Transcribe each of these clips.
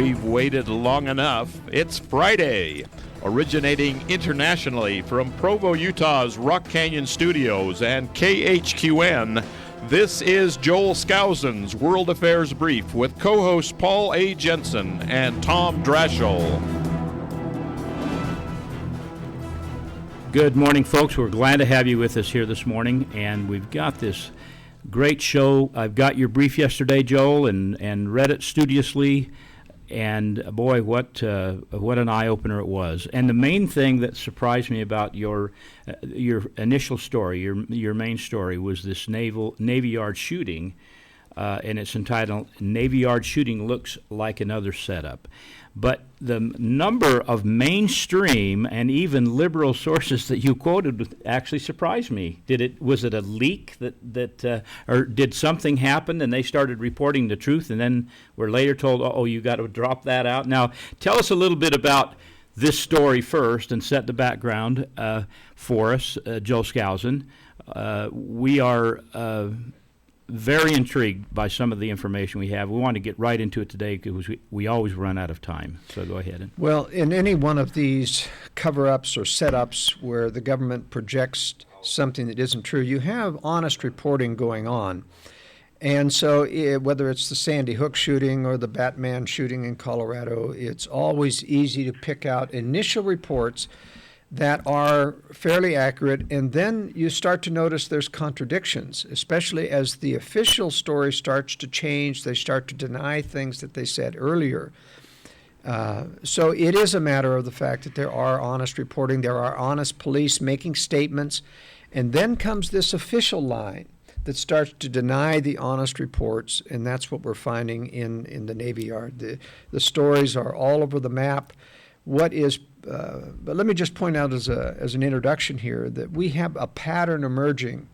We've waited long enough. It's Friday. Originating internationally from Provo, Utah's Rock Canyon Studios and KHQN, this is Joel Skousen's World Affairs Brief with co-hosts Paul A. Jensen and Tom Drashall. Good morning, folks. We're glad to have you with us here this morning, and we've got this great show. I've got your brief yesterday, Joel, and read it studiously, and boy, what an eye-opener it was. And the main thing that surprised me about your initial story, your main story, was this Navy Yard shooting, and it's entitled "Navy Yard Shooting Looks Like Another Setup." But the number of mainstream and even liberal sources that you quoted actually surprised me. Was it a leak or did something happen and they started reporting the truth and then were later told, oh, you got to drop that out? Now, tell us a little bit about this story first and set the background for us, Joel Skousen. We are very intrigued by some of the information we have. We want to get right into it today because we always run out of time. So go ahead. Well, in any one of these cover-ups or setups where the government projects something that isn't true, you have honest reporting going on. And so whether it's the Sandy Hook shooting or the Batman shooting in Colorado, it's always easy to pick out initial reports that are fairly accurate, and then you start to notice there's contradictions, especially as the official story starts to change. They start to deny things that they said earlier. So it is a matter of the fact that there are honest reporting, there are honest police making statements, and then comes this official line that starts to deny the honest reports, and that's what we're finding in the Navy Yard. The stories are all over the map. But let me just point out as an introduction here that we have a pattern emerging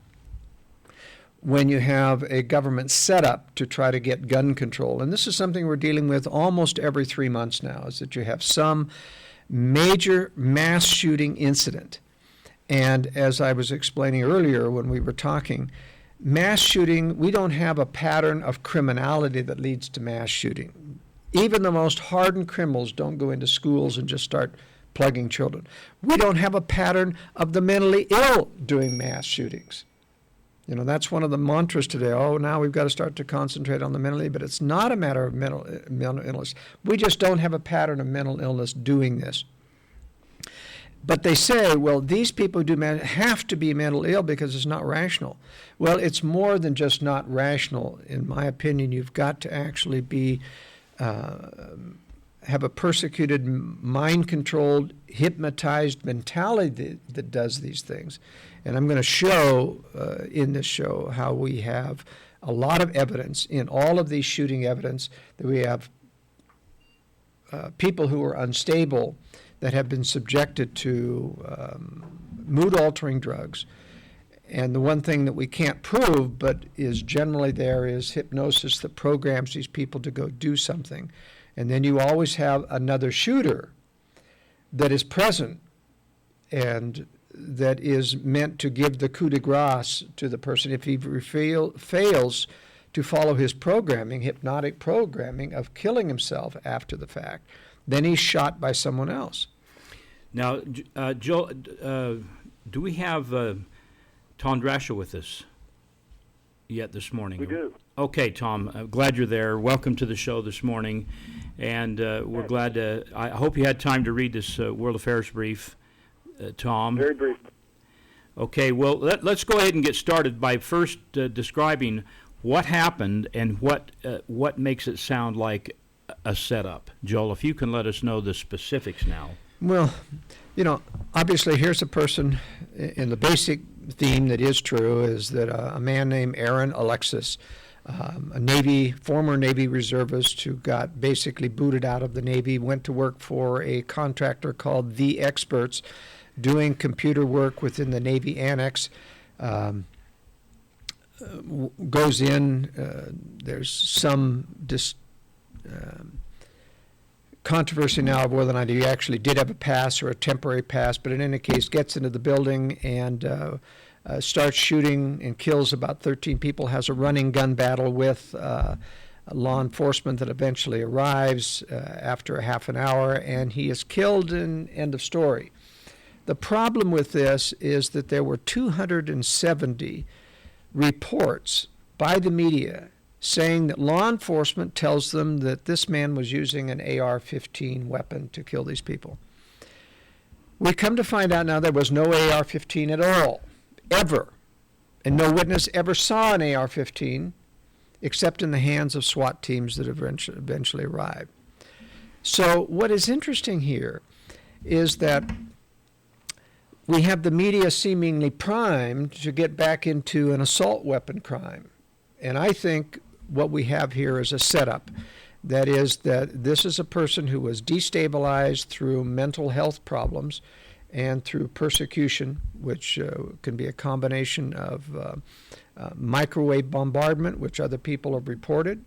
when you have a government setup to try to get gun control. And this is something we're dealing with almost every 3 months now, is that you have some major mass shooting incident. And as I was explaining earlier when we were talking, mass shooting, we don't have a pattern of criminality that leads to mass shooting. Even the most hardened criminals don't go into schools and just start plugging children. We don't have a pattern of the mentally ill doing mass shootings. You know, that's one of the mantras today. Oh, now we've got to start to concentrate on the mentally, but it's not a matter of mental illness. We just don't have a pattern of mental illness doing this. But they say, well, these people who do have to be mental ill because it's not rational. Well, it's more than just not rational. In my opinion, you've got to actually be have a persecuted, mind-controlled, hypnotized mentality that does these things. And I'm going to show in this show how we have a lot of evidence in all of these shooting evidence that we have people who are unstable that have been subjected to mood-altering drugs. And the one thing that we can't prove but is generally there is hypnosis that programs these people to go do something. And then you always have another shooter that is present and that is meant to give the coup de grace to the person if he fails to follow his programming, hypnotic programming of killing himself after the fact. Then he's shot by someone else. Now, Joel, do we have Tom Drashall with us yet this morning? We do. Okay, Tom, I'm glad you're there. Welcome to the show this morning. And we're glad to, I hope you had time to read this World Affairs Brief, Tom. Very brief. Okay, well, let's go ahead and get started by first describing what happened and what makes it sound like a setup. Joel, if you can let us know the specifics now. Well, you know, obviously here's a person, in the basic theme that is true is that a man named Aaron Alexis, a former Navy reservist who got basically booted out of the Navy, went to work for a contractor called The Experts, doing computer work within the Navy Annex, goes in, there's some controversy now of whether or not he actually did have a pass or a temporary pass, but in any case gets into the building and starts shooting and kills about 13 people, has a running gun battle with law enforcement that eventually arrives after a half an hour, and he is killed, and end of story. The problem with this is that there were 270 reports by the media saying that law enforcement tells them that this man was using an AR-15 weapon to kill these people. We come to find out now there was no AR-15 at all, ever. And no witness ever saw an AR-15 except in the hands of SWAT teams that eventually arrived. So what is interesting here is that we have the media seemingly primed to get back into an assault weapon crime. And I think what we have here is a setup. That is, that this is a person who was destabilized through mental health problems and through persecution, which can be a combination of microwave bombardment, which other people have reported,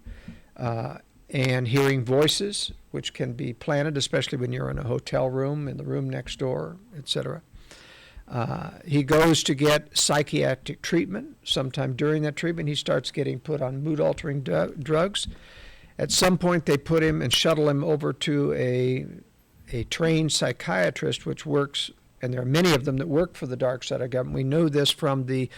and hearing voices, which can be planted, especially when you're in a hotel room, in the room next door, etc. He goes to get psychiatric treatment. Sometime during that treatment, he starts getting put on mood-altering drugs. At some point, they put him and shuttle him over to a trained psychiatrist, which works, and there are many of them that work for the dark side of government. We know this from the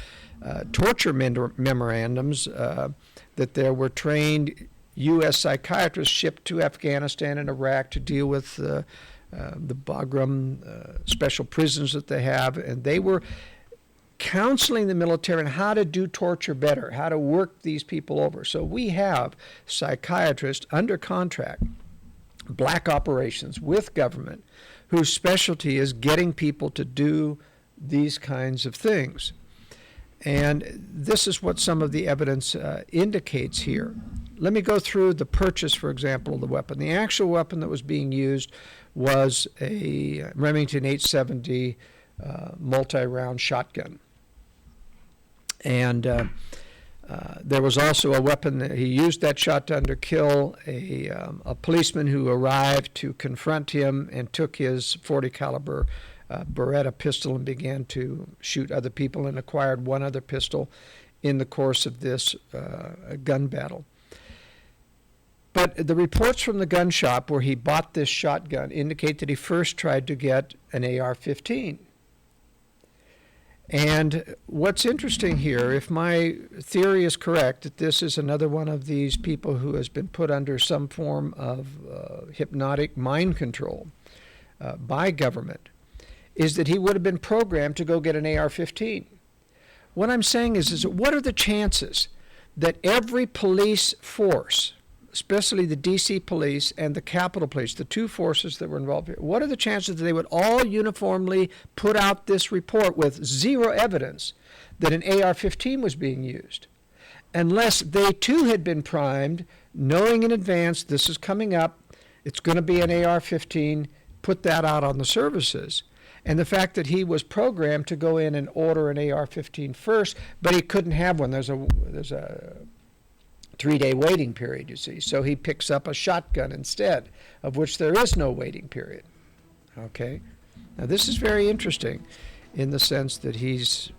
torture memorandums, that there were trained U.S. psychiatrists shipped to Afghanistan and Iraq to deal with the Bagram special prisons that they have, and they were counseling the military on how to do torture better, how to work these people over. So we have psychiatrists under contract, black operations with government, whose specialty is getting people to do these kinds of things. And this is what some of the evidence indicates here. Let me go through the purchase, for example, of the weapon. The actual weapon that was being used was a Remington 870 multi-round shotgun. And there was also a weapon that he used that shotgun to kill a policeman who arrived to confront him and took his .40 caliber Beretta pistol and began to shoot other people, and acquired one other pistol in the course of this gun battle. But the reports from the gun shop where he bought this shotgun indicate that he first tried to get an AR-15. And what's interesting here, if my theory is correct, that this is another one of these people who has been put under some form of hypnotic mind control by government, is that he would have been programmed to go get an AR-15. What I'm saying is what are the chances that every police force, especially the D.C. police and the Capitol Police, the two forces that were involved here, what are the chances that they would all uniformly put out this report with zero evidence that an AR-15 was being used? Unless they too had been primed, knowing in advance this is coming up, it's going to be an AR-15, put that out on the services. And the fact that he was programmed to go in and order an AR-15 first, but he couldn't have one. There's a 3-day waiting period, you see. So he picks up a shotgun instead, of which there is no waiting period. Okay? Now this is very interesting in the sense that he's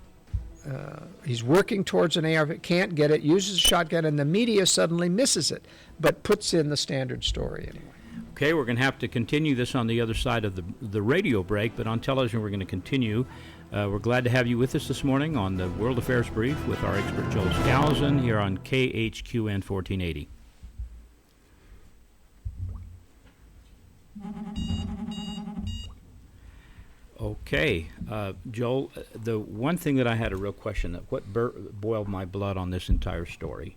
working towards an AR, can't get it, uses a shotgun, and the media suddenly misses it, but puts in the standard story anyway. Okay, we're going to have to continue this on the other side of the radio break, but on television we're going to continue. We're glad to have you with us this morning on the World Affairs Brief with our expert Joel Skousen here on KHQN 1480. Okay, Joel, the one thing that I had a real question, that what boiled my blood on this entire story,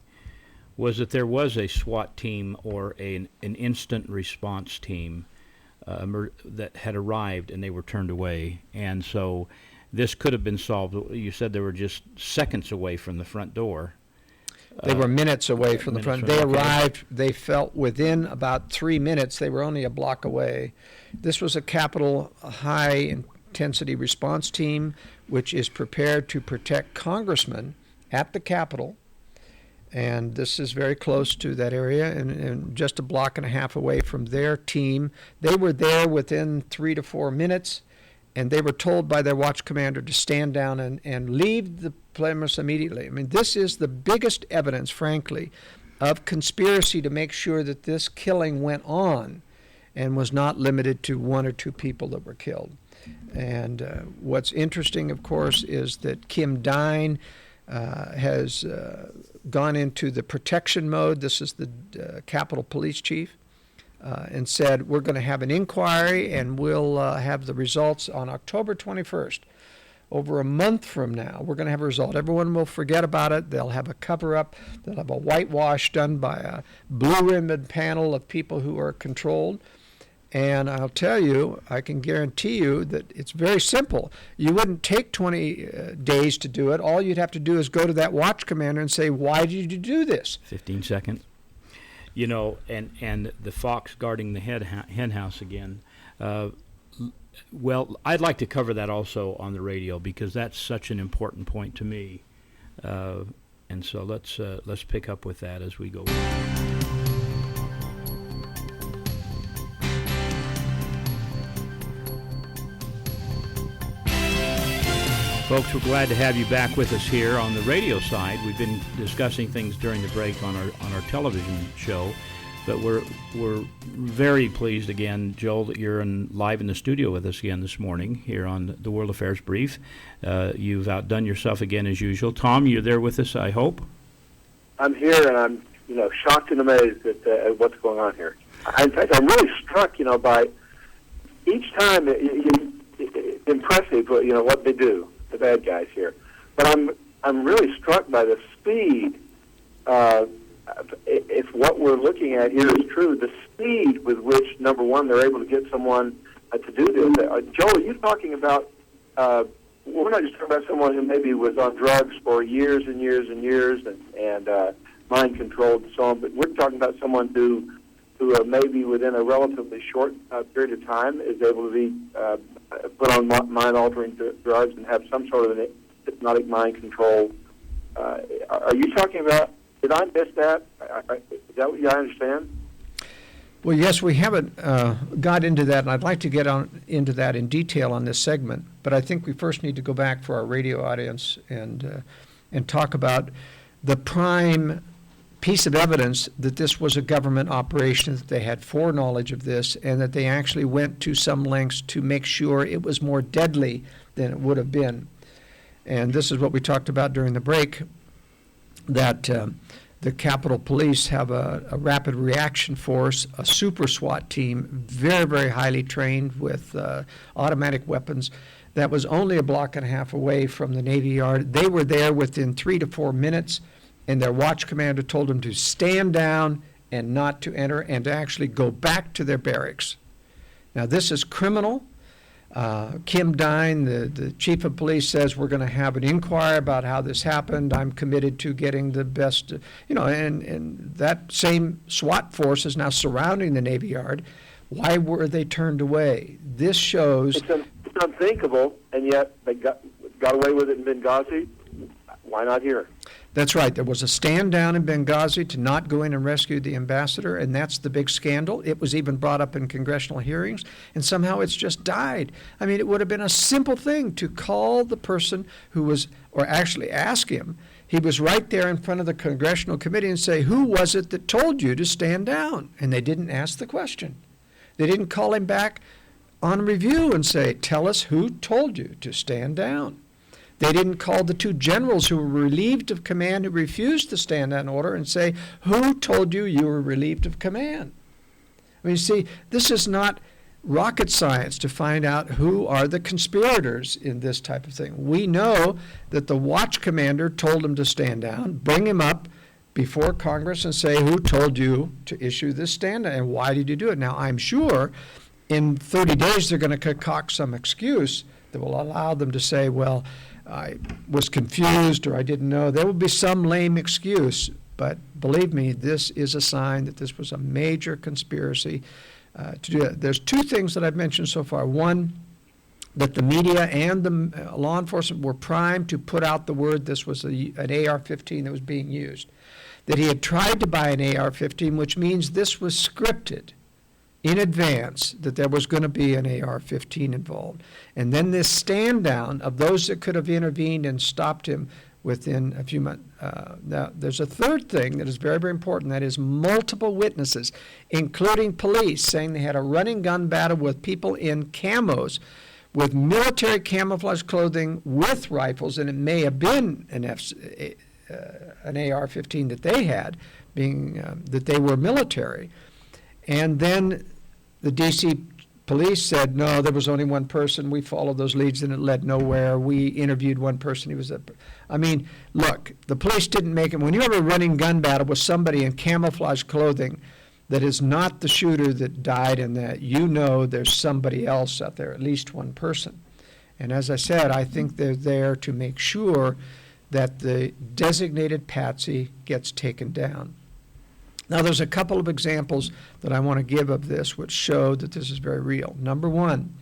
was that there was a SWAT team or an instant response team that had arrived and they were turned away. And so this could have been solved. You said they were just seconds away from the front door. They were minutes away from the front. They arrived, they felt within about 3 minutes, they were only a block away. This was a Capitol high-intensity response team, which is prepared to protect congressmen at the Capitol. And this is very close to that area, and just a block and a half away from their team. They were there within 3 to 4 minutes, and they were told by their watch commander to stand down and leave the premise immediately. I mean, this is the biggest evidence, frankly, of conspiracy to make sure that this killing went on and was not limited to one or two people that were killed. And what's interesting, of course, is that Kim Dine has gone into the protection mode. This is the Capitol Police Chief, and said, we're going to have an inquiry and we'll have the results on October 21st. Over a month from now, we're going to have a result. Everyone will forget about it. They'll have a cover-up. They'll have a whitewash done by a blue-ribbon panel of people who are controlled. And I'll tell you, I can guarantee you that it's very simple. You wouldn't take 20 days to do it. All you'd have to do is go to that watch commander and say, why did you do this? 15 seconds. You know, and the fox guarding the hen house again. Well, I'd like to cover that also on the radio because that's such an important point to me. And so let's pick up with that as we go. Folks, we're glad to have you back with us here on the radio side. We've been discussing things during the break on our television show, but we're very pleased again, Joel, that you're live in the studio with us again this morning here on the World Affairs Brief. You've outdone yourself again as usual. Tom, you're there with us, I hope. I'm here, and I'm shocked and amazed at what's going on here. In fact, I'm really struck, by each time impressive, what they do. The bad guys here, but I'm really struck by the speed. If what we're looking at here is true, the speed with which, number one, they're able to get someone to do this. Joel, are you talking about? We're not just talking about someone who maybe was on drugs for years and years and years and mind controlled and so on, but we're talking about someone who maybe within a relatively short period of time is able to be put on mind-altering drugs and have some sort of an hypnotic mind control. Are you talking about, did I miss that? Is that what you understand? Well, yes, we haven't got into that, and I'd like to get into that in detail on this segment, but I think we first need to go back for our radio audience and talk about the prime piece of evidence that this was a government operation, that they had foreknowledge of this, and that they actually went to some lengths to make sure it was more deadly than it would have been. And this is what we talked about during the break, that the Capitol Police have a rapid reaction force, a super SWAT team, very, very highly trained with automatic weapons, that was only a block and a half away from the Navy Yard. They were there within 3 to 4 minutes. And their watch commander told them to stand down and not to enter and to actually go back to their barracks. Now, this is criminal. Kim Dine, the chief of police, says we're going to have an inquiry about how this happened. I'm committed to getting the best, and that same SWAT force is now surrounding the Navy Yard. Why were they turned away? This shows... It's unthinkable, and yet they got away with it in Benghazi. Why not here? That's right. There was a stand down in Benghazi to not go in and rescue the ambassador, and that's the big scandal. It was even brought up in congressional hearings, and somehow it's just died. I mean, it would have been a simple thing to call the person who was, or actually ask him. He was right there in front of the congressional committee and say, who was it that told you to stand down? And they didn't ask the question. They didn't call him back on review and say, tell us who told you to stand down. They didn't call the two generals who were relieved of command who refused to stand down order and say, who told you you were relieved of command? I mean, see, this is not rocket science to find out who are the conspirators in this type of thing. We know that the watch commander told him to stand down, bring him up before Congress and say, who told you to issue this stand down and why did you do it? Now, I'm sure in 30 days they're going to concoct some excuse that will allow them to say, well, I was confused or I didn't know. There will be some lame excuse, but believe me, this is a sign that this was a major conspiracy to do that. There's two things that I've mentioned so far. One, that the media and the law enforcement were primed to put out the word this was an AR-15 that was being used. That he had tried to buy an AR-15, which means this was scripted in advance, that there was going to be an AR-15 involved. And then this stand down of those that could have intervened and stopped him within a few months. Now, there's a third thing that is very, very important. That is multiple witnesses, including police, saying they had a running gun battle with people in camos, with military camouflage clothing, with rifles, and it may have been an AR-15 that they had, being that they were military. And then the D.C. police said, no, there was only one person. We followed those leads and it led nowhere. We interviewed one person. He was I mean, look, the police didn't make it. When you have a running gun battle with somebody in camouflage clothing that is not the shooter that died, and that you know there's somebody else out there, at least one person. And as I said, I think they're there to make sure that the designated patsy gets taken down. Now, there's a couple of examples that I want to give of this which show that this is very real. Number one,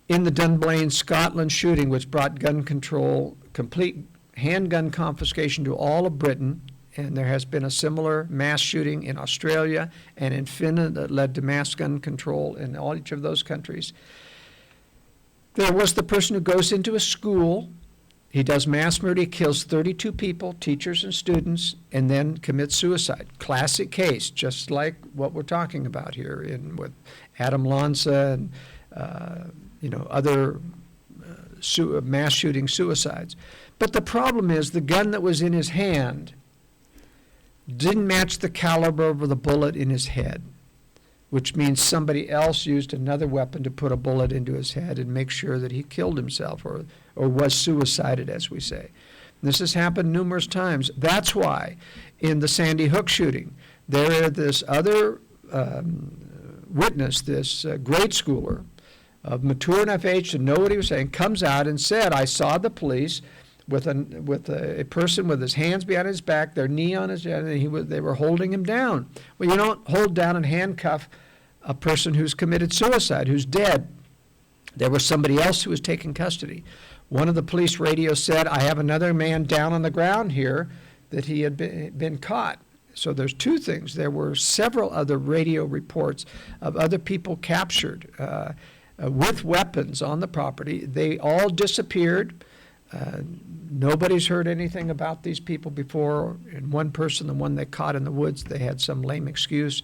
in the Dunblane, Scotland shooting, which brought gun control, complete handgun confiscation to all of Britain, and there has been a similar mass shooting in Australia and in Finland that led to mass gun control in all each of those countries. There was the person who goes into a school. He does mass murder. He kills 32 people, teachers and students, and then commits suicide. Classic case, just like what we're talking about here with Adam Lanza and other mass shooting suicides. But the problem is the gun that was in his hand didn't match the caliber of the bullet in his head, which means somebody else used another weapon to put a bullet into his head and make sure that he killed himself or was suicided, as we say. This has happened numerous times. That's why in the Sandy Hook shooting, there this other witness, this grade schooler of mature enough age to know what he was saying, comes out and said, I saw the police with a person with his hands behind his back, their knee on his head, and they were holding him down. Well, you don't hold down and handcuff a person who's committed suicide, who's dead. There was somebody else who was taking custody. One of the police radios said, I have another man down on the ground here, that he had been caught. So there's two things. There were several other radio reports of other people captured with weapons on the property. They all disappeared. Nobody's heard anything about these people before. And one person, the one they caught in the woods, they had some lame excuse.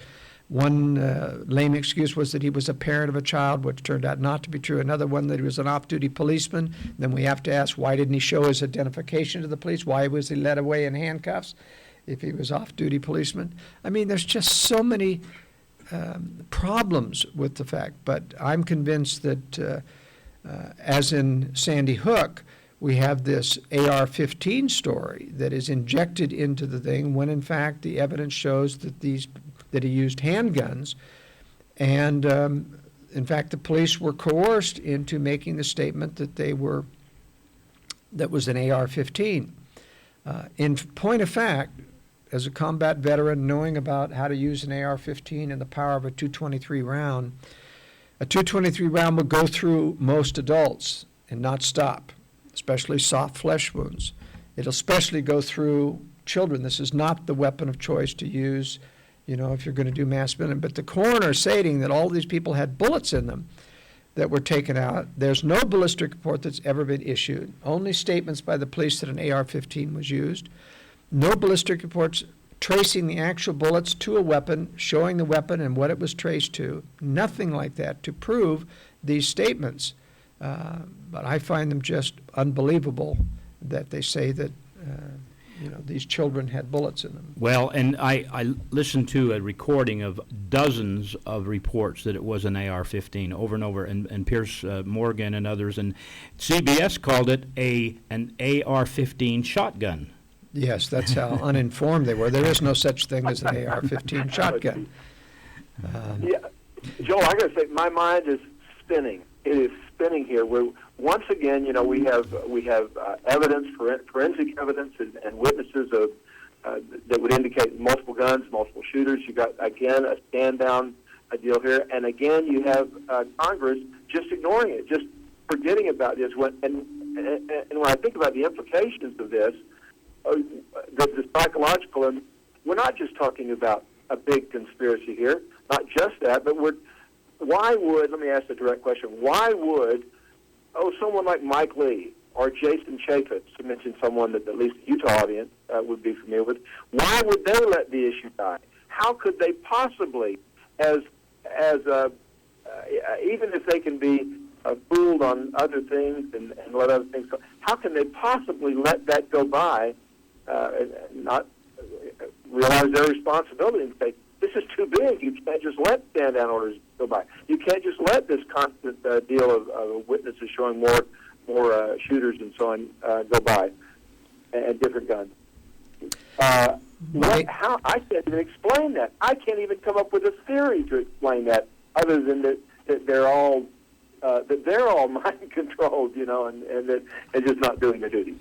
One lame excuse was that he was a parent of a child, which turned out not to be true. Another one that he was an off-duty policeman. Then we have to ask, why didn't he show his identification to the police? Why was he led away in handcuffs if he was off-duty policeman? I mean, there's just so many problems with the fact. But I'm convinced that, as in Sandy Hook, we have this AR-15 story that is injected into the thing when, in fact, the evidence shows that he used handguns. And, in fact, the police were coerced into making the statement that was an AR-15. In point of fact, as a combat veteran, knowing about how to use an AR-15 and the power of a .223 round, a .223 round will go through most adults and not stop, especially soft flesh wounds. It'll especially go through children. This is not the weapon of choice to use, if you're going to do mass killing. But the coroner stating that all these people had bullets in them that were taken out. There's no ballistic report that's ever been issued. Only statements by the police that an AR-15 was used. No ballistic reports tracing the actual bullets to a weapon, showing the weapon and what it was traced to. Nothing like that to prove these statements. But I find them just unbelievable that they say that these children had bullets in them. Well, and I listened to a recording of dozens of reports that it was an AR-15 over and over, and Pierce Morgan and others, and CBS called it an AR-15 shotgun. Yes, that's how uninformed they were. There is no such thing as an AR-15 shotgun. Yeah, Joel, I got to say, my mind is spinning. It is spinning here. Where once again, we have evidence, forensic evidence, and witnesses of that would indicate multiple guns, multiple shooters. You got again a stand down deal here, and again you have Congress just ignoring it, just forgetting about this. And when I think about the implications of this, the psychological, and we're not just talking about a big conspiracy here. Not just that, but let me ask the direct question, why would someone like Mike Lee or Jason Chaffetz, to mention someone that at least the Utah audience would be familiar with, why would they let the issue die? How could they possibly, even if they can be fooled on other things and let other things go, how can they possibly let that go by and not realize their responsibility and say, this is too big. You can't just let stand-down orders go by. You can't just let this constant deal of witnesses showing more shooters and so on go by, and different guns. How I can't even explain that. I can't even come up with a theory to explain that, other than that they're all mind controlled, and just not doing their duty.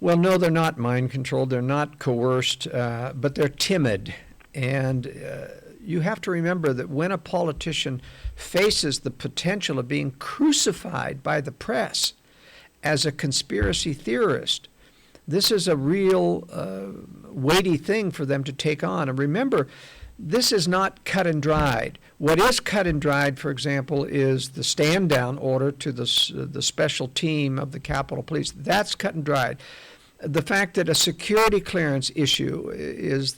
Well, no, they're not mind controlled. They're not coerced, but they're timid. And you have to remember that when a politician faces the potential of being crucified by the press as a conspiracy theorist, this is a real weighty thing for them to take on. And remember, this is not cut and dried. What is cut and dried, for example, is the stand-down order to the special team of the Capitol Police. That's cut and dried. The fact that a security clearance issue is,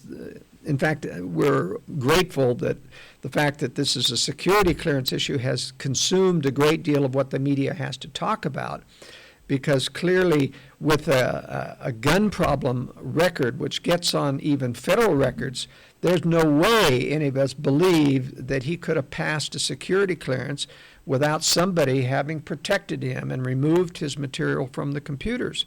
in fact, we're grateful that the fact that this is a security clearance issue has consumed a great deal of what the media has to talk about, because clearly with a gun problem record, which gets on even federal records, there's no way any of us believe that he could have passed a security clearance without somebody having protected him and removed his material from the computers.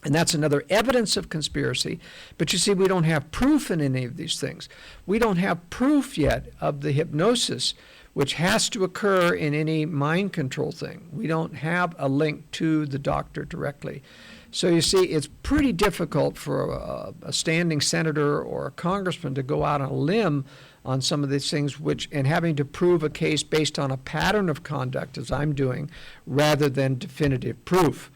And that's another evidence of conspiracy. But you see, we don't have proof in any of these things. We don't have proof yet of the hypnosis, which has to occur in any mind control thing. We don't have a link to the doctor directly. So you see, it's pretty difficult for a standing senator or a congressman to go out on a limb on some of these things, and having to prove a case based on a pattern of conduct, as I'm doing, rather than definitive proof.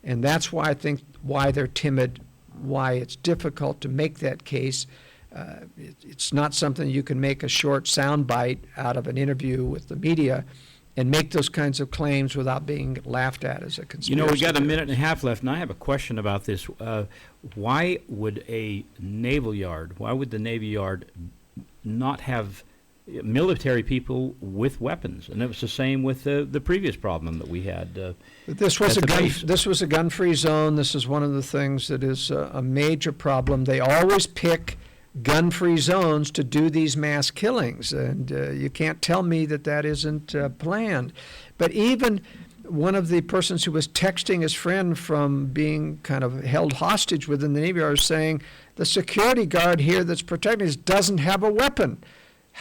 And that's why I think why they're timid, why it's difficult to make that case. It's not something you can make a short soundbite out of an interview with the media and make those kinds of claims without being laughed at as a conspiracy. We got a minute and a half left, and I have a question about this. Why would the Navy Yard not have military people with weapons? And it was the same with the previous problem that we had. This was a gun-free zone. This is one of the things that is a major problem. They always pick gun-free zones to do these mass killings, and you can't tell me that isn't planned. But even one of the persons who was texting his friend from being kind of held hostage within the Navy Yard is saying, the security guard here that's protecting us doesn't have a weapon.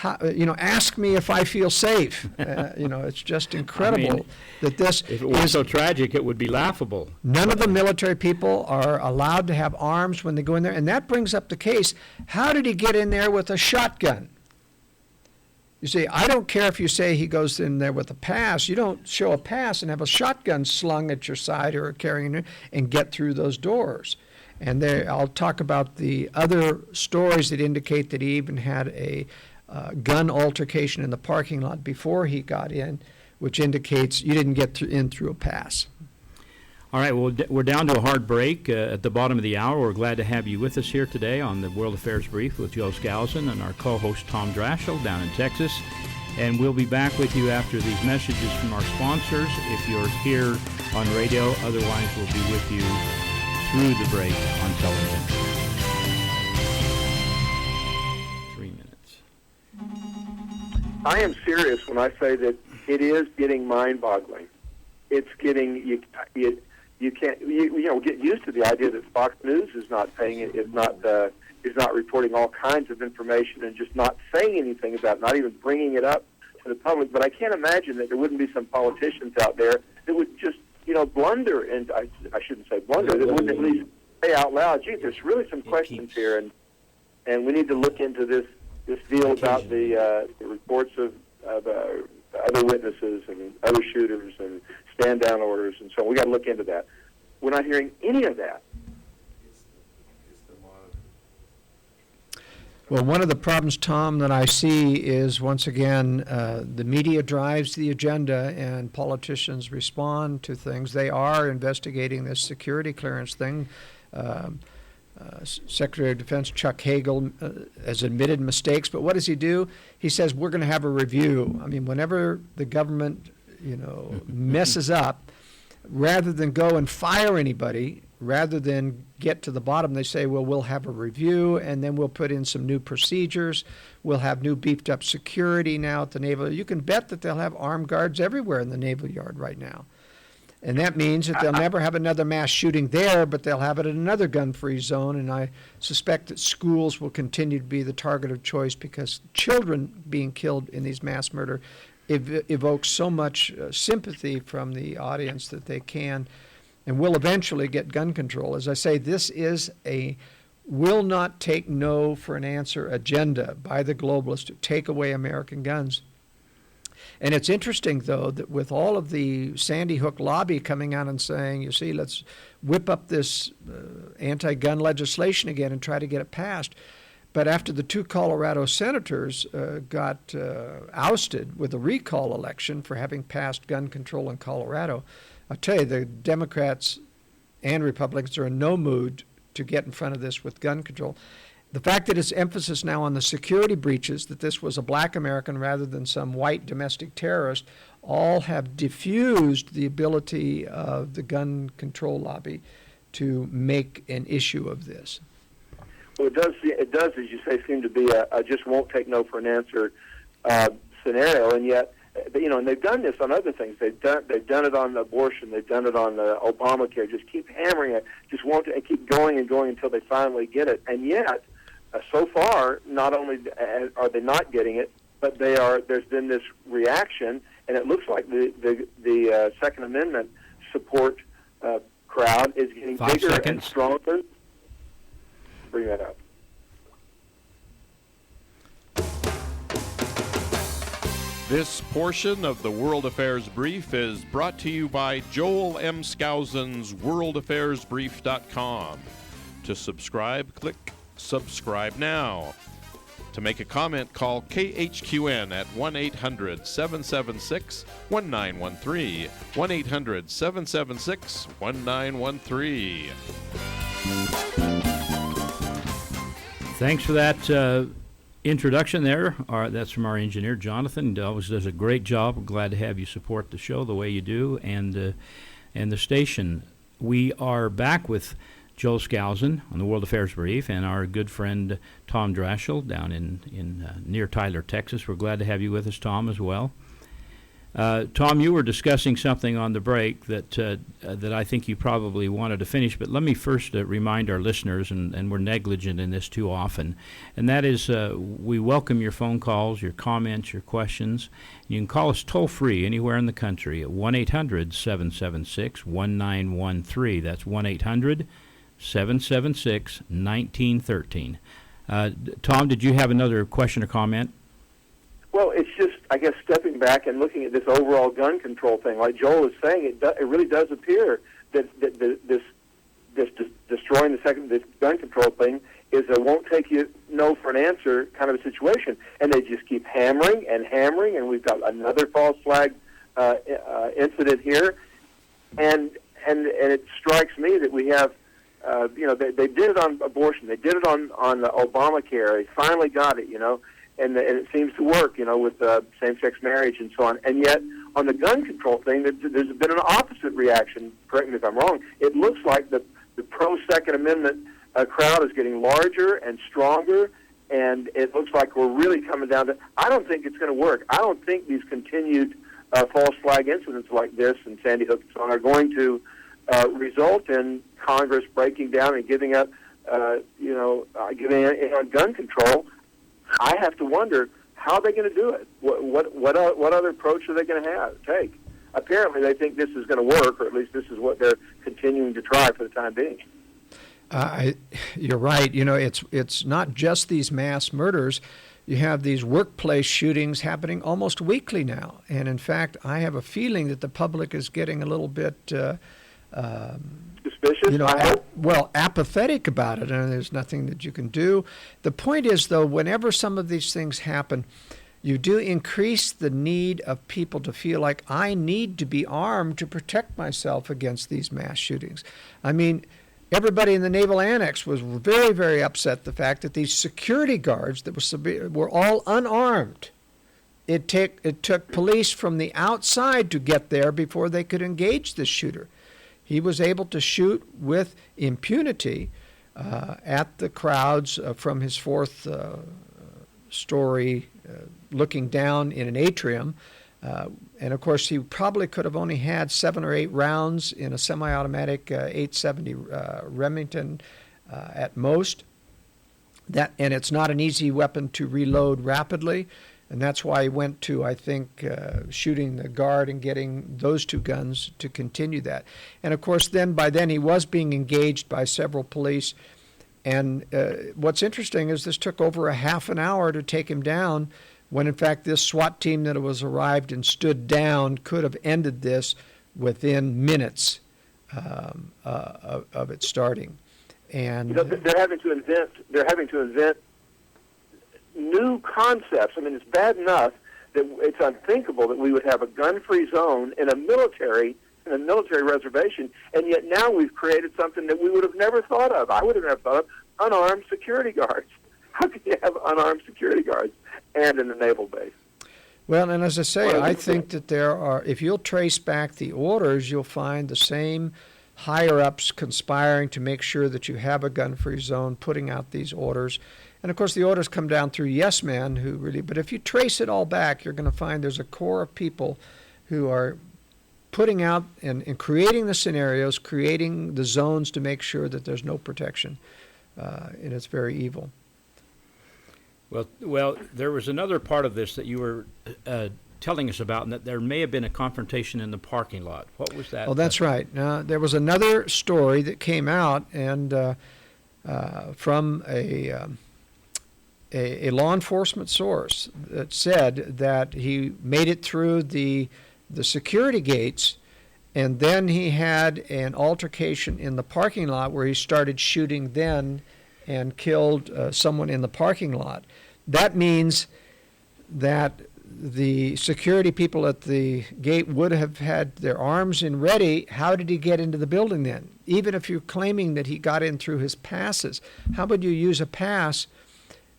Ask me if I feel safe. It's just incredible that this. If it was so tragic, it would be laughable. None of the military people are allowed to have arms when they go in there, and that brings up the case: how did he get in there with a shotgun? You see, I don't care if you say he goes in there with a pass. You don't show a pass and have a shotgun slung at your side or carrying it and get through those doors. And I'll talk about the other stories that indicate that he even had a gun altercation in the parking lot before he got in, which indicates you didn't get in through a pass. All right, well, we're down to a hard break at the bottom of the hour. We're glad to have you with us here today on the World Affairs Brief with Joe Skousen and our co-host Tom Drashel down in Texas. And we'll be back with you after these messages from our sponsors if you're here on radio. Otherwise, we'll be with you through the break on television. 3 minutes. I am serious when I say that it is getting mind-boggling. It's getting you can't get used to the idea that Fox News is not not reporting all kinds of information and just not saying anything about it, not even bringing it up to the public. But I can't imagine that there wouldn't be some politicians out there that would just blunder, and I shouldn't say blunder, that wouldn't at least say out loud, gee, there's really some questions here, and we need to look into this deal about the reports of other witnesses and other shooters and stand-down orders and so on. We got to look into that. We're not hearing any of that. Well, one of the problems, Tom, that I see is, once again, the media drives the agenda and politicians respond to things. They are investigating this security clearance thing. Secretary of Defense Chuck Hagel has admitted mistakes, but what does he do? He says, we're going to have a review. I mean, whenever the government, messes up, rather than go and fire anybody, rather than get to the bottom, they say, well, we'll have a review, and then we'll put in some new procedures. We'll have new beefed up security now at the Naval. You can bet that they'll have armed guards everywhere in the Naval Yard right now. And that means that they'll never have another mass shooting there, but they'll have it in another gun-free zone. And I suspect that schools will continue to be the target of choice because children being killed in these mass murder evokes so much sympathy from the audience that they can and will eventually get gun control. As I say, this is a will not take no for an answer agenda by the globalists to take away American guns. And it's interesting, though, that with all of the Sandy Hook lobby coming out and saying, you see, let's whip up this anti-gun legislation again and try to get it passed. But after the 2 Colorado senators got ousted with a recall election for having passed gun control in Colorado, I'll tell you, the Democrats and Republicans are in no mood to get in front of this with gun control. The fact that it's emphasis now on the security breaches, that this was a black American rather than some white domestic terrorist, all have diffused the ability of the gun control lobby to make an issue of this. Well, it does, as you say, seem to be a just won't take no for an answer scenario, and yet, and they've done this on other things. They've done it on abortion. They've done it on Obamacare. Just keep hammering it. Just won't and keep going and going until they finally get it. And yet, so far, not only are they not getting it, but there's been this reaction, and it looks like the Second Amendment support crowd is getting bigger and stronger. Bring that up. This portion of the World Affairs Brief is brought to you by Joel M. Skousen's worldaffairsbrief.com. To subscribe, click Subscribe Now. To make a comment, call KHQN at 1-800-776-1913, 1-800-776-1913. Thanks for that introduction there. That's from our engineer, Jonathan. He always does a great job. We're glad to have you support the show the way you do and the station. We are back with Joel Skousen on the World Affairs Brief and our good friend Tom Drashel down in near Tyler, Texas. We're glad to have you with us, Tom, as well. Tom, you were discussing something on the break that I think you probably wanted to finish, but let me first remind our listeners, and we're negligent in this too often, and that is we welcome your phone calls, your comments, your questions. You can call us toll-free anywhere in the country at 1-800-776-1913. That's 1-800-776-1913. Tom, did you have another question or comment? Well, it's just, I guess, stepping back and looking at this overall gun control thing. Like Joel is saying, it really does appear that this destroying this gun control thing is a won't take you no for an answer kind of a situation. And they just keep hammering, and we've got another false flag incident here. And it strikes me that we have, they did it on abortion. They did it on Obamacare. They finally got it, And it seems to work, with same-sex marriage and so on. And yet, on the gun control thing, there's been an opposite reaction. Correct me if I'm wrong. It looks like the pro-Second Amendment crowd is getting larger and stronger, and it looks like we're really coming down to... I don't think it's going to work. I don't think these continued false flag incidents like this and Sandy Hook and so on are going to result in Congress breaking down and giving up, giving in on gun control. I have to wonder how they're going to do it. What other approach are they going to take? Apparently, they think this is going to work, or at least this is what they're continuing to try for the time being. You're right. It's not just these mass murders. You have these workplace shootings happening almost weekly now. And in fact, I have a feeling that the public is getting a little bit Suspicious? Apathetic about it, and there's nothing that you can do. The point is, though, whenever some of these things happen, you do increase the need of people to feel like, I need to be armed to protect myself against these mass shootings. I mean, everybody in the Naval Annex was very, very upset the fact that these security guards that were all unarmed. It took police from the outside to get there before they could engage the shooter. He was able to shoot with impunity at the crowds from his fourth story, looking down in an atrium. And of course, he probably could have only had 7 or 8 rounds in a semi-automatic 870 Remington at most. And it's not an easy weapon to reload rapidly. And that's why he went to, I think, shooting the guard and getting those 2 guns to continue that. And of course, by then he was being engaged by several police. And what's interesting is this took over a half an hour to take him down, when in fact this SWAT team that was arrived and stood down could have ended this within minutes of it starting. And they're having to invent new concepts. I mean, it's bad enough that it's unthinkable that we would have a gun-free zone in a military reservation, and yet now we've created something that we would have never thought of. I would have never thought of unarmed security guards. How could you have unarmed security guards and in a naval base? Well, and as I say, I think that there are, if you'll trace back the orders, you'll find the same higher-ups conspiring to make sure that you have a gun-free zone, putting out these orders. And of course, the orders come down through yes men but if you trace it all back, you're going to find there's a core of people who are putting out and creating the scenarios, creating the zones to make sure that there's no protection. And it's very evil. Well, there was another part of this that you were telling us about, and that there may have been a confrontation in the parking lot. What was that? Oh, that's right. There was another story that came out, and from a law enforcement source that said that he made it through the security gates, and then he had an altercation in the parking lot where he started shooting then and killed someone in the parking lot. That means that the security people at the gate would have had their arms in ready. How did he get into the building then? Even if you're claiming that he got in through his passes, how would you use a pass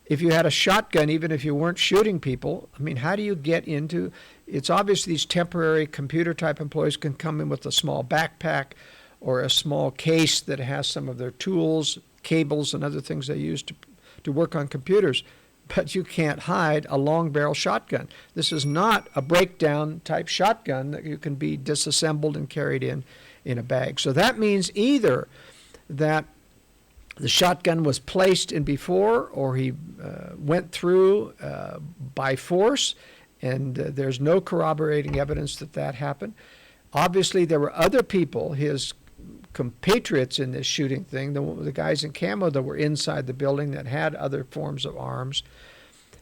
if you had a shotgun, even if you weren't shooting people? I mean, how do you get into? It's obvious these temporary computer-type employees can come in with a small backpack or a small case that has some of their tools, cables, and other things they use to work on computers. But you can't hide a long-barrel shotgun. This is not a breakdown-type shotgun that you can be disassembled and carried in a bag. So that means either that the shotgun was placed in before, or he went through by force, and there's no corroborating evidence that happened. Obviously, there were other people, his compatriots in this shooting thing, the guys in camo that were inside the building that had other forms of arms.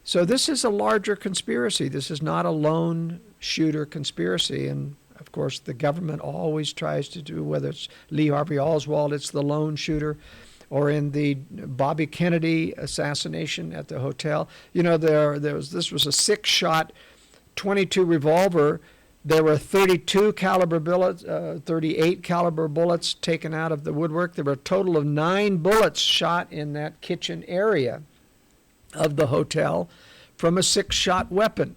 So this is a larger conspiracy. This is not a lone shooter conspiracy. And of course, the government always tries to do, whether it's Lee Harvey Oswald, it's the lone shooter, or in the Bobby Kennedy assassination at the hotel. You know, this was a 6-shot 22 revolver. There were 32 caliber bullets, 38 caliber bullets taken out of the woodwork. There were a total of 9 bullets shot in that kitchen area of the hotel from a 6-shot weapon.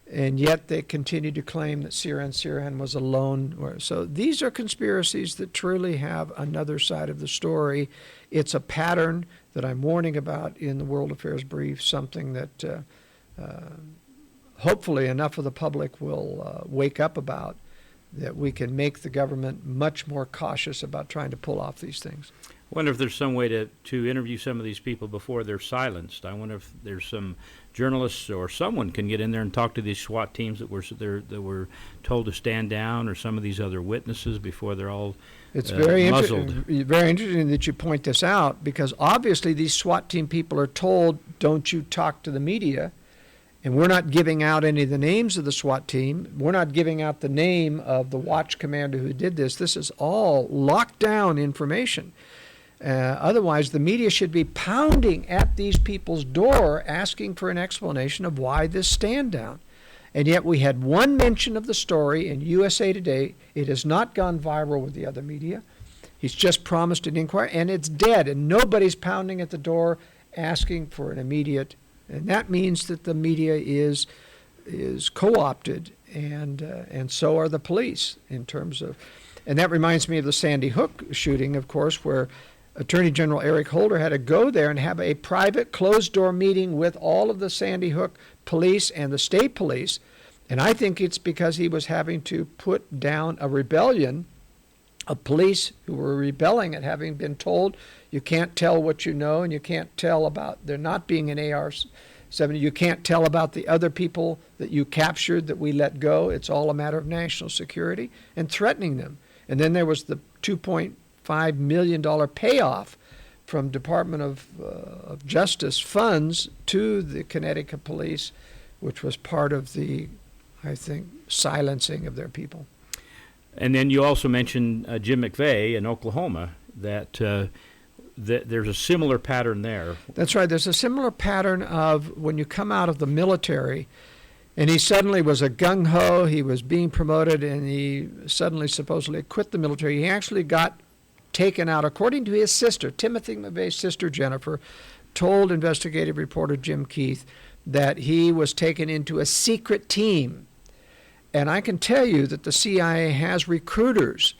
And yet they continue to claim that Syrian was alone. So these are conspiracies that truly have another side of the story. It's a pattern that I'm warning about in the World Affairs Brief, something that hopefully enough of the public will wake up about, that we can make the government much more cautious about trying to pull off these things. I wonder if there's some way to interview some of these people before they're silenced. I wonder if there's some journalists or someone can get in there and talk to these SWAT teams that were told to stand down, or some of these other witnesses before they're all It's very muzzled. Very interesting that you point this out, because obviously these SWAT team people are told, don't you talk to the media. And we're not giving out any of the names of the SWAT team. We're not giving out the name of the watch commander who did this. This is all locked down information. Otherwise, the media should be pounding at these people's door asking for an explanation of why this stand down. And yet we had one mention of the story in USA Today. It has not gone viral with the other media. He's just promised an inquiry, and it's dead, and nobody's pounding at the door asking for an immediate. And that means that the media is co-opted, and so are the police in terms of. And that reminds me of the Sandy Hook shooting, of course, where Attorney General Eric Holder had to go there and have a private closed-door meeting with all of the Sandy Hook police and the state police. And I think it's because he was having to put down a rebellion of police who were rebelling at having been told you can't tell what you know, and you can't tell about there not being an AR-70. You can't tell about the other people that you captured that we let go. It's all a matter of national security, and threatening them. And then there was the $2.5 million payoff from Department of Justice funds to the Connecticut police, which was part of the, I think, silencing of their people. And then you also mentioned Jim McVeigh in Oklahoma, that there's a similar pattern there. That's right. There's a similar pattern of when you come out of the military, and he suddenly was a gung-ho, he was being promoted, and he suddenly supposedly quit the military. He actually got taken out, according to his sister, Timothy McVeigh's sister Jennifer, told investigative reporter Jim Keith that he was taken into a secret team. And I can tell you that the CIA has recruiters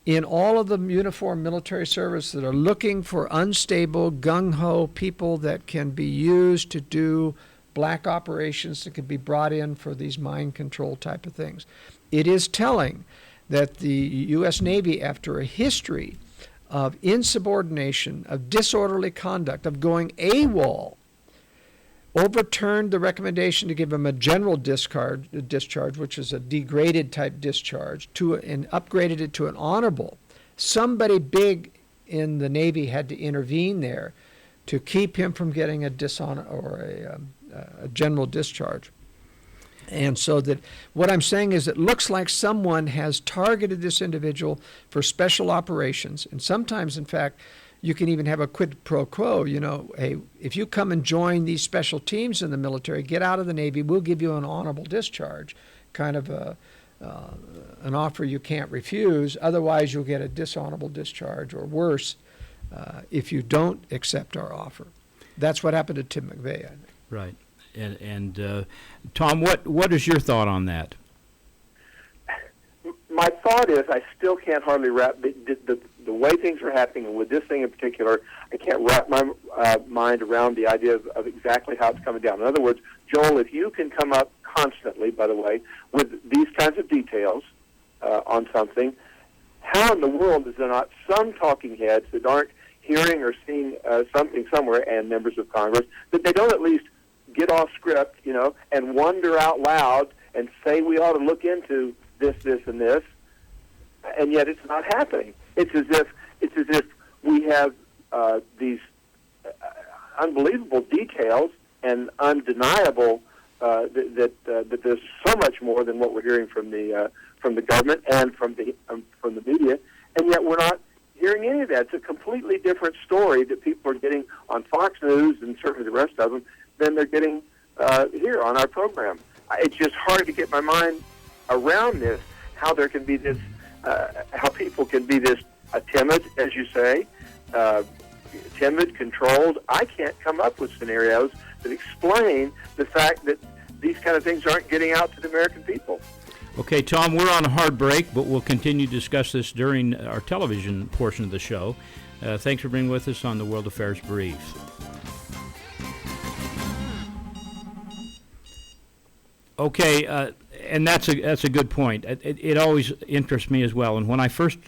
in all of the uniformed military service that are looking for unstable, gung-ho people that can be used to do black operations, that could be brought in for these mind control type of things. It is telling that the U.S. Navy, after a history of insubordination, of disorderly conduct, of going AWOL, overturned the recommendation to give him a general discharge, which is a degraded type discharge, and upgraded it to an honorable. Somebody big in the Navy had to intervene there to keep him from getting a dishonor or a general discharge. And so that what I'm saying is it looks like someone has targeted this individual for special operations, and sometimes, in fact, you can even have a quid pro quo, hey, if you come and join these special teams in the military, get out of the Navy, we'll give you an honorable discharge, kind of an offer you can't refuse. Otherwise, you'll get a dishonorable discharge, or worse, if you don't accept our offer. That's what happened to Tim McVeigh, I think. Right. And Tom, what is your thought on that? My thought is I still can't hardly wrap the way things are happening, and with this thing in particular, I can't wrap my mind around the idea of exactly how it's coming down. In other words, Joel, if you can come up constantly, by the way, with these kinds of details on something, how in the world is there not some talking heads that aren't hearing or seeing something somewhere, and members of Congress, that they don't at least get off script, and wonder out loud and say we ought to look into this, and this, and yet it's not happening. It's as if we have these unbelievable details and undeniable that there's so much more than what we're hearing from the government and from the media, and yet we're not hearing any of that. It's a completely different story that people are getting on Fox News and certainly the rest of them than they're getting here on our program. It's just hard to get my mind around this, how there can be this, how people can be this timid, as you say, timid, controlled. I can't come up with scenarios that explain the fact that these kind of things aren't getting out to the American people. Okay, Tom, we're on a hard break, but we'll continue to discuss this during our television portion of the show. Thanks for being with us on the World Affairs Brief. Okay, and that's a good point. It always interests me as well. And when I first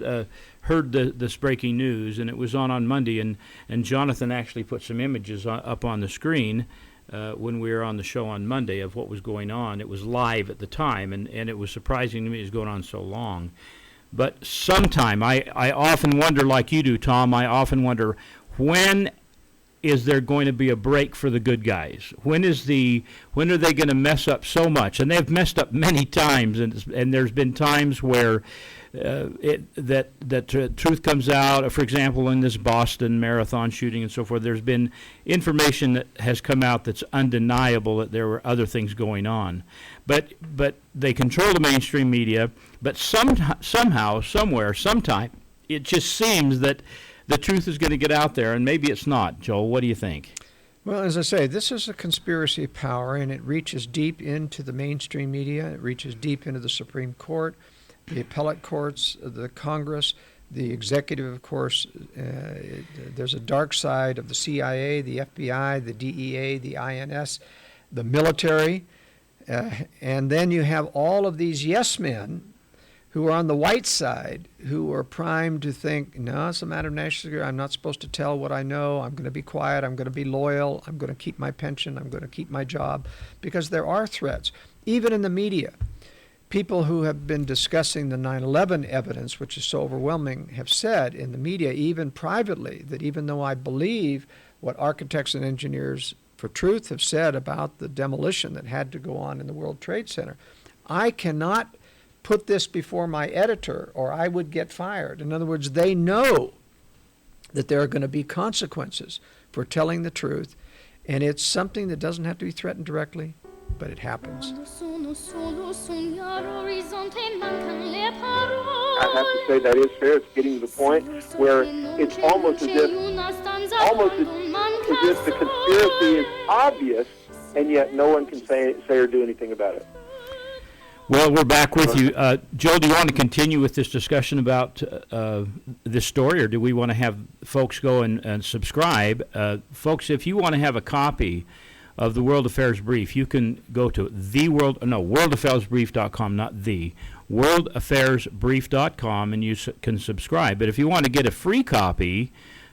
heard this breaking news, and it was on Monday, and Jonathan actually put some images up on the screen when we were on the show on Monday of what was going on. It was live at the time, and it was surprising to me it was going on so long. But sometime, I often wonder, like you do, Tom, I often wonder when is there going to be a break for the good guys? When are they going to mess up so much? And they've messed up many times, and there's been times where truth comes out. For example, in this Boston marathon shooting and so forth, there's been information that has come out that's undeniable that there were other things going on. But they control the mainstream media. But somehow, somewhere, sometime, it just seems that the truth is going to get out there, and maybe it's not. Joel, what do you think? Well, as I say, this is a conspiracy of power, and it reaches deep into the mainstream media. It reaches deep into the Supreme Court, the appellate courts, the Congress, the executive, of course. There's a dark side of the CIA, the FBI, the DEA, the INS, the military. And then you have all of these yes men who are on the white side, who are primed to think, no, it's a matter of national security. I'm not supposed to tell what I know. I'm going to be quiet. I'm going to be loyal. I'm going to keep my pension. I'm going to keep my job. Because there are threats, even in the media. People who have been discussing the 9/11 evidence, which is so overwhelming, have said in the media, even privately, that even though I believe what architects and engineers for truth have said about the demolition that had to go on in the World Trade Center, I cannot put this before my editor or I would get fired. In other words, they know that there are going to be consequences for telling the truth, and it's something that doesn't have to be threatened directly, but it happens. I have to say that is fair. It's getting to the point where it's almost as if the conspiracy is obvious, and yet no one can say or do anything about it. Well, we're back with you. Joe, do you want to continue with this discussion about this story, or do we want to have folks go and subscribe? Folks, if you want to have a copy of the World Affairs Brief, you can go to worldaffairsbrief.com, not the, worldaffairsbrief.com, and you can subscribe. But if you want to get a free copy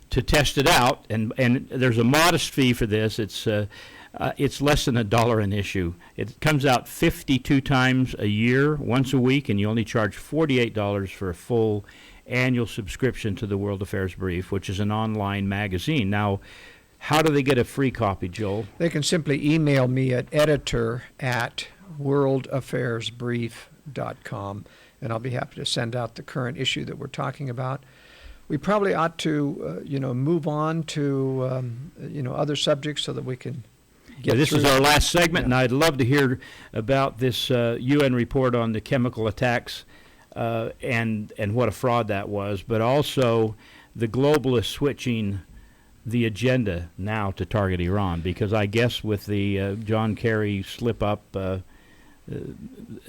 to test it out, and there's a modest fee for this, it's less than $1 an issue. It comes out 52 times a year, once a week, and you only charge $48 for a full annual subscription to the World Affairs Brief, which is an online magazine. Now, how do they get a free copy, Joel? They can simply email me at editor@worldaffairsbrief.com, and I'll be happy to send out the current issue that we're talking about. We probably ought to, move on to, other subjects so that we can get this through. is our last segment, and I'd love to hear about this UN report on the chemical attacks and what a fraud that was, but also the globalists switching the agenda now to target Iran, because I guess with the John Kerry slip-up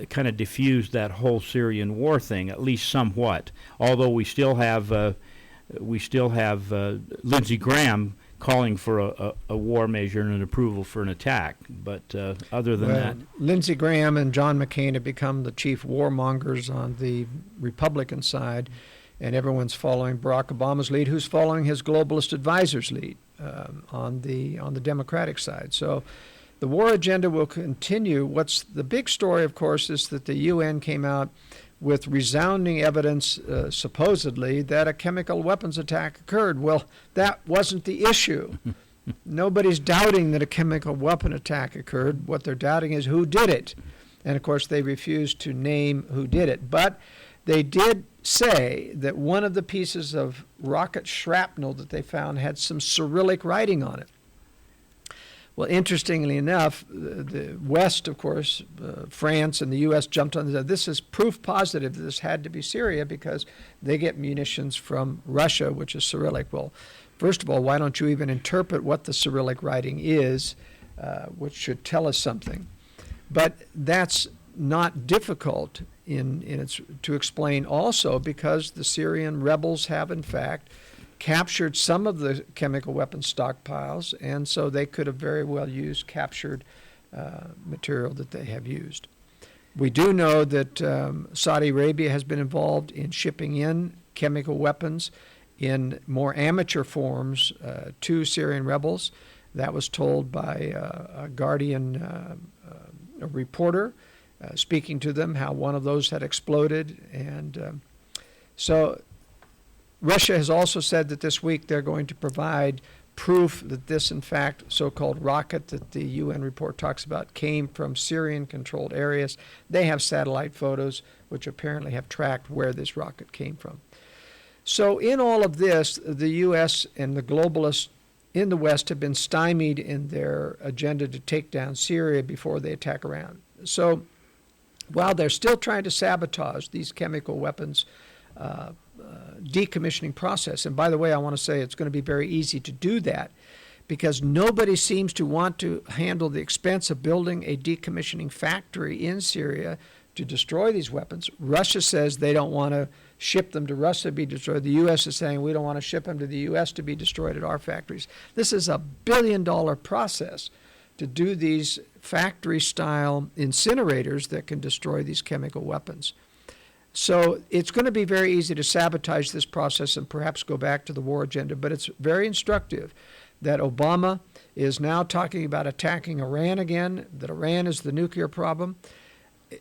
kind of diffused that whole Syrian war thing, at least somewhat, although we still have Lindsey Graham calling for a war measure and an approval for an attack. But other than that... Lindsey Graham and John McCain have become the chief warmongers on the Republican side, and everyone's following Barack Obama's lead, who's following his globalist advisor's lead on the Democratic side. So the war agenda will continue. What's the big story, of course, is that the UN came out with resounding evidence, supposedly, that a chemical weapons attack occurred. Well, that wasn't the issue. Nobody's doubting that a chemical weapon attack occurred. What they're doubting is who did it. And, of course, they refused to name who did it. But they did say that one of the pieces of rocket shrapnel that they found had some Cyrillic writing on it. Well, interestingly enough, the West, of course, France and the U.S. jumped on and said, this is proof positive that this had to be Syria because they get munitions from Russia, which is Cyrillic. Well, first of all, why don't you even interpret what the Cyrillic writing is, which should tell us something? But that's not difficult to explain also, because the Syrian rebels have, in fact, captured some of the chemical weapons stockpiles, and so they could have very well used captured material that they have used. We do know that Saudi Arabia has been involved in shipping in chemical weapons in more amateur forms to Syrian rebels. That was told by a Guardian a reporter speaking to them, how one of those had exploded. And so Russia has also said that this week they're going to provide proof that this, in fact, so-called rocket that the UN report talks about came from Syrian-controlled areas. They have satellite photos which apparently have tracked where this rocket came from. So in all of this, the U.S. and the globalists in the West have been stymied in their agenda to take down Syria before they attack Iran. So while they're still trying to sabotage these chemical weapons decommissioning process, and by the way, I want to say it's going to be very easy to do that because nobody seems to want to handle the expense of building a decommissioning factory in Syria to destroy these weapons. Russia says they don't want to ship them to Russia to be destroyed. The U.S. is saying we don't want to ship them to the U.S. to be destroyed at our factories. This is a billion-dollar process to do these factory-style incinerators that can destroy these chemical weapons. So it's going to be very easy to sabotage this process and perhaps go back to the war agenda, but it's very instructive that Obama is now talking about attacking Iran again, that Iran is the nuclear problem.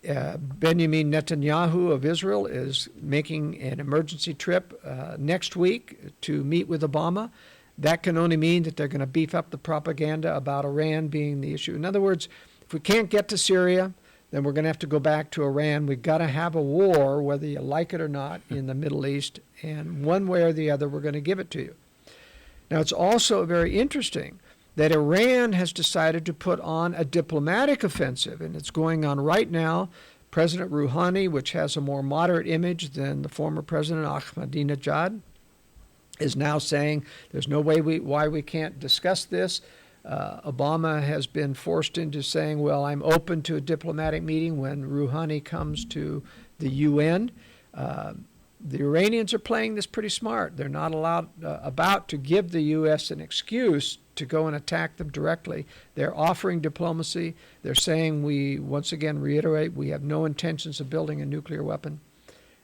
Benjamin Netanyahu of Israel is making an emergency trip next week to meet with Obama. That can only mean that they're going to beef up the propaganda about Iran being the issue. In other words, if we can't get to Syria, then we're going to have to go back to Iran. We've got to have a war, whether you like it or not, in the Middle East, and one way or the other, we're going to give it to you. Now, it's also very interesting that Iran has decided to put on a diplomatic offensive, and it's going on right now. President Rouhani, which has a more moderate image than the former president Ahmadinejad, is now saying there's no way why we can't discuss this. Obama has been forced into saying, well, I'm open to a diplomatic meeting when Rouhani comes to the UN. The Iranians are playing this pretty smart. They're not about to give the U.S. an excuse to go and attack them directly. They're offering diplomacy. They're saying, we once again reiterate, we have no intentions of building a nuclear weapon.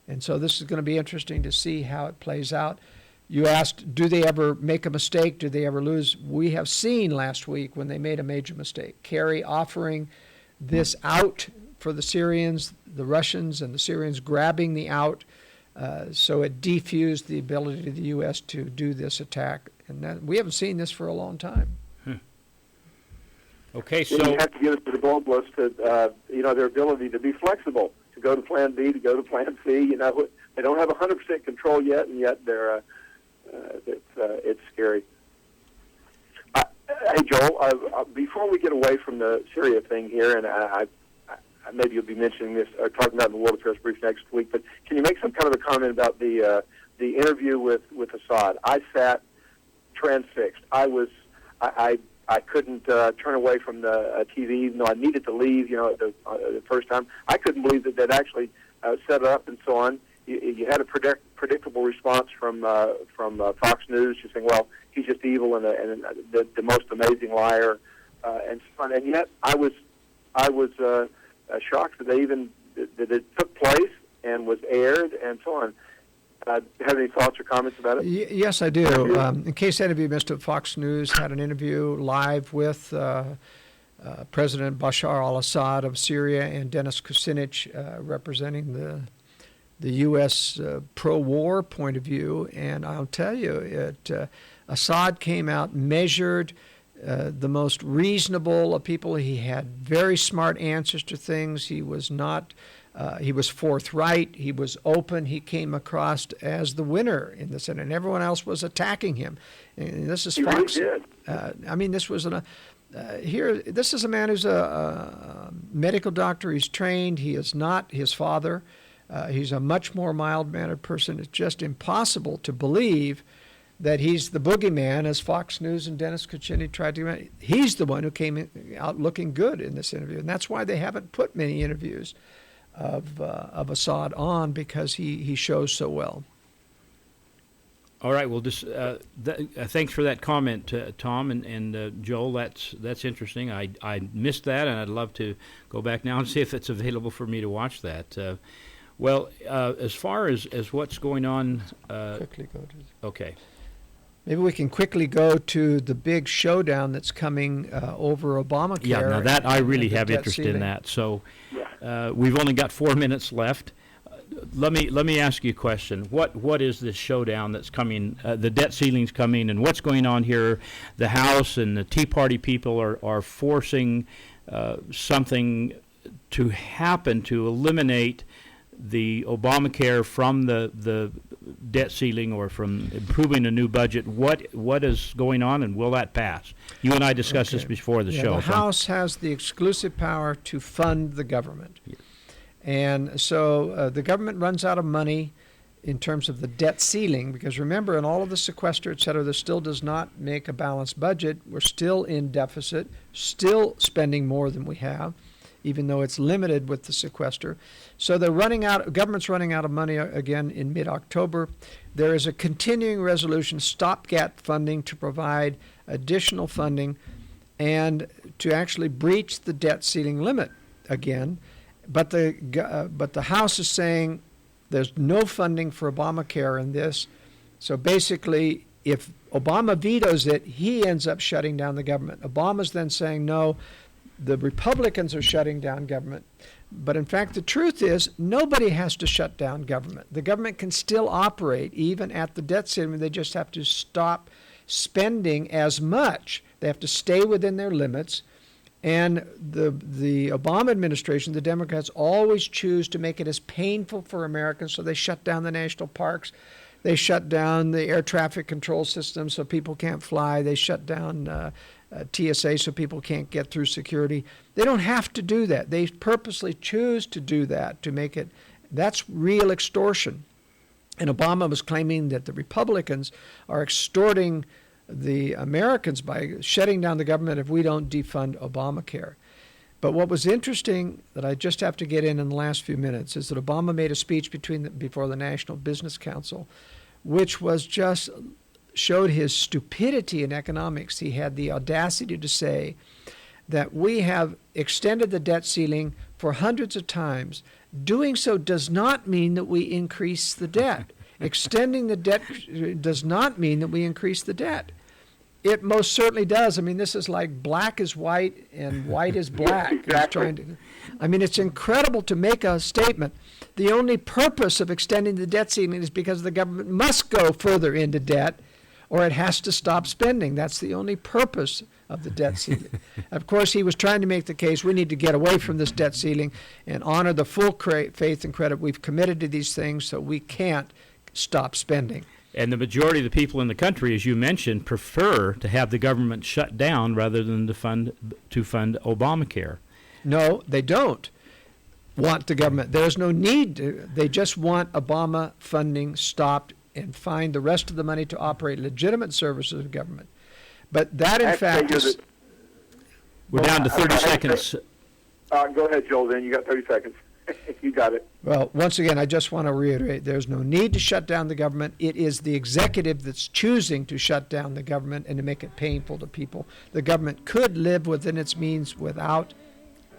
And so this is going to be interesting to see how it plays out. You asked, do they ever make a mistake? Do they ever lose? We have seen last week when they made a major mistake. Kerry offering this out for the Syrians, the Russians and the Syrians grabbing the out. So it defused the ability of the U.S. to do this attack. And we haven't seen this for a long time. Okay, so you have to give it to the globalists, their ability to be flexible, to go to Plan B, to go to Plan C. They don't have 100% control yet, and yet they're it's scary. Hey, Joel, before we get away from the Syria thing here, and I maybe you'll be mentioning this or talking about in the World Affairs Brief next week, but can you make some kind of a comment about the interview with Assad? I sat transfixed. I couldn't turn away from the TV, even though I needed to leave. The first time, I couldn't believe that they'd actually set it up and so on. You had a predictable response from Fox News, just saying, "Well, he's just evil and the most amazing liar," and so on. And yet, I was shocked that that it took place and was aired and so on. Have any thoughts or comments about it? Yes, I do. In case any of you missed it, Fox News had an interview live with President Bashar al-Assad of Syria and Denis Kucinich representing the U.S. pro-war point of view. And I'll tell you, Assad came out measured, the most reasonable of people. He had very smart answers to things. He was not... he was forthright. He was open. He came across as the winner in the Senate, and everyone else was attacking him. And this is Fox. Really did. This was this is a man who's a medical doctor. He's trained. He is not his father. He's a much more mild-mannered person. It's just impossible to believe that he's the boogeyman, as Fox News and Denis Kucinich tried to. He's the one who came out looking good in this interview, and that's why they haven't put many interviews of Assad on, because he shows so well. All right. Well, just thanks for that comment, Tom and Joel. That's interesting. I missed that, and I'd love to go back now and see if it's available for me to watch that. As far as what's going on, Quickly go to. Okay. Maybe we can quickly go to the big showdown that's coming over Obamacare. Yeah, now that I really have interest in that. So we've only got 4 minutes left. let me ask you a question. What is this showdown that's coming? The debt ceiling's coming, and what's going on here? The House and the Tea Party people are forcing something to happen to eliminate the Obamacare from the debt ceiling or from improving a new budget. What is going on, and will that pass? You and I discussed this before the show. The House has the exclusive power to fund the government. Yeah. And so the government runs out of money in terms of the debt ceiling, because remember, in all of the sequester, et cetera, this still does not make a balanced budget. We're still in deficit, still spending more than we have, even though it's limited with the sequester. So government's running out of money again in mid-October. There is a continuing resolution, stopgap funding, to provide additional funding and to actually breach the debt ceiling limit again. But the House is saying there's no funding for Obamacare in this. So basically, if Obama vetoes it, he ends up shutting down the government. Obama's then saying, no, the Republicans are shutting down government. But in fact, the truth is, nobody has to shut down government. The government can still operate even at the debt ceiling. They just have to stop spending as much. They have to stay within their limits. And the Obama administration, the Democrats, always choose to make it as painful for Americans, so they shut down the national parks. They shut down the air traffic control system so people can't fly. They shut down TSA so people can't get through security. They don't have to do that. They purposely choose to do that to make it. That's real extortion. And Obama was claiming that the Republicans are extorting the Americans by shutting down the government if we don't defund Obamacare. But what was interesting that I just have to get in the last few minutes is that Obama made a speech before the National Business Council, which was just showed his stupidity in economics. He had the audacity to say that we have extended the debt ceiling for hundreds of times. Doing so does not mean that we increase the debt. Extending the debt does not mean that we increase the debt. It most certainly does. I mean, this is like black is white and white is black. Exactly. It's incredible to make a statement. The only purpose of extending the debt ceiling is because the government must go further into debt or it has to stop spending. That's the only purpose of the debt ceiling. Of course, he was trying to make the case we need to get away from this debt ceiling and honor the full faith and credit we've committed to these things, so we can't stop spending. And the majority of the people in the country, as you mentioned, prefer to have the government shut down rather than to fund Obamacare. No, they don't want the government. There's no need to. They just want Obama funding stopped and find the rest of the money to operate legitimate services of government. But that, in fact, is... We're down to 30 seconds. Go ahead, Joel, then. You got 30 seconds. You got it. Well, once again, I just want to reiterate, there's no need to shut down the government. It is the executive that's choosing to shut down the government and to make it painful to people. The government could live within its means without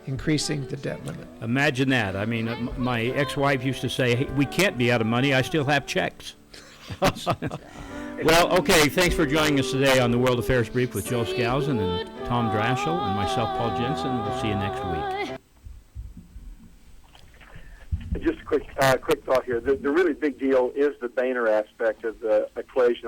increasing the debt limit. Imagine that. I mean, my ex-wife used to say, hey, we can't be out of money. I still have checks. Well, okay, thanks for joining us today on the World Affairs Brief with Joe Skousen and Tom Drashel and myself, Paul Jensen. We'll see you next week. Just a quick thought here. The really big deal is the Boehner aspect of the equation.